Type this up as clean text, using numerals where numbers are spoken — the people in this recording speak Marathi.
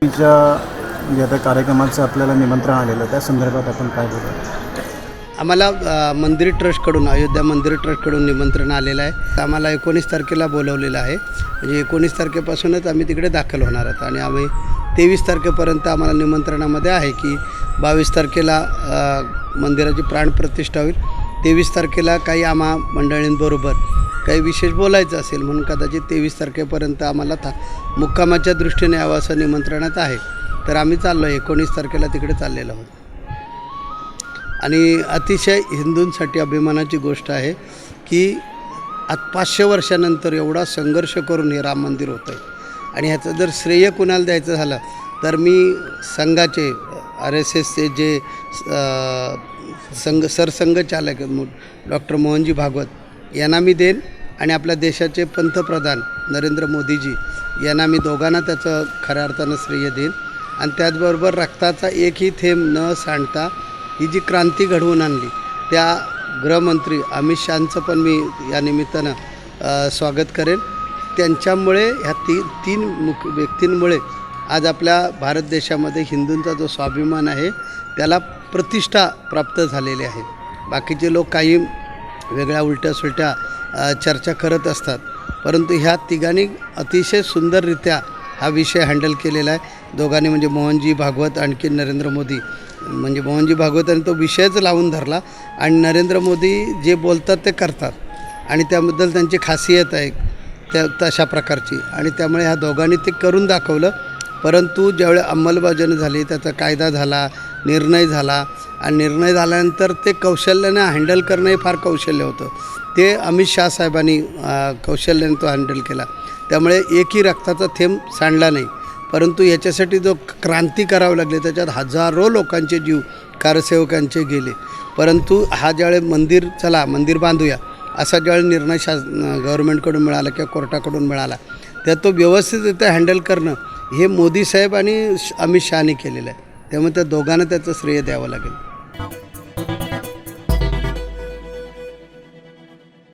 आता कार्यक्रमाचं आपल्याला निमंत्रण आलेलं त्या संदर्भात आपण काय बोलू? आम्हाला मंदिर ट्रस्टकडून अयोध्या मंदिर ट्रस्टकडून निमंत्रण आलेलं आहे. आम्हाला 19 तारखेला बोलवलेलं आहे. म्हणजे 19 तारखेपासूनच आम्ही तिकडे दाखल होणार आहोत आणि आम्ही 23 तारखेपर्यंत आम्हाला निमंत्रणामध्ये आहे की 22 तारखेला मंदिराची प्राणप्रतिष्ठा होईल. 23 तारखेला काही आम्हा मंडळींबरोबर काही विशेष बोलायचं असेल म्हणून कदाचित 23 तारखेपर्यंत आम्हाला मुक्कामाच्या दृष्टीने यावं असं निमंत्रणात आहे. तर आम्ही चाललो आहे 19 तारखेला तिकडे चाललेलो आहोत. आणि अतिशय हिंदूंसाठी अभिमानाची गोष्ट आहे की आज 500 वर्षानंतर एवढा संघर्ष करून हे राम मंदिर होतं आहे. आणि ह्याचं जर श्रेय कुणाला द्यायचं झालं तर मी संघाचे RSSचे जे सरसंघचालक डॉक्टर मोहनजी भागवत यांना मी देईन आणि आपल्या देशाचे पंतप्रधान नरेंद्र मोदीजी यांना मी दोघांना त्याचं खऱ्या अर्थानं श्रेय देईन. आणि त्याचबरोबर रक्ताचा एकही थेंब न सांडता ही जी क्रांती घडवून आणली त्या गृहमंत्री अमित शहांचं पण मी या निमित्तानं स्वागत करेन. त्यांच्यामुळे ह्या तीन व्यक्तींमुळे आज आपल्या भारत देशामध्ये हिंदूंचा जो स्वाभिमान आहे त्याला प्रतिष्ठा प्राप्त झालेली आहे. बाकीचे लोक काही वेगळ्या उलट्या चर्चा करत असतात, परंतु ह्या तिघांनी अतिशय सुंदररित्या हा विषय हँडल केलेला आहे. दोघांनी म्हणजे मोहनजी भागवत आणखी नरेंद्र मोदी. म्हणजे मोहनजी भागवतांनी तो विषयच लावून धरला आणि नरेंद्र मोदी जे बोलतात ते करतात आणि त्याबद्दल त्यांची खासियत आहे त्या तशा प्रकारची. आणि त्यामुळे ह्या दोघांनी ते करून दाखवलं. परंतु ज्यावेळी अंमलबजावणी झाली, त्याचा कायदा झाला, निर्णय झाला आणि निर्णय झाल्यानंतर ते कौशल्याने हँडल करणं हे फार कौशल्य होतं. ते अमित शहा साहेबांनी कौशल्याने तो हँडल केला. त्यामुळे एकही रक्ताचा थेंब सांडला नाही. परंतु याच्यासाठी जो क्रांती करावी लागली त्याच्यात हजारो लोकांचे जीव कारसेवकांचे गेले. परंतु हा ज्यावेळी मंदिर बांधूया असा ज्यावेळी निर्णय गव्हर्नमेंटकडून मिळाला किंवा कोर्टाकडून मिळाला त्या तो व्यवस्थितरित्या हँडल करणं हे मोदी साहेब आणि अमित शहानी केलेलं आहे. त्यामुळे त्या दोघांना त्याचं श्रेय द्यावं लागेल.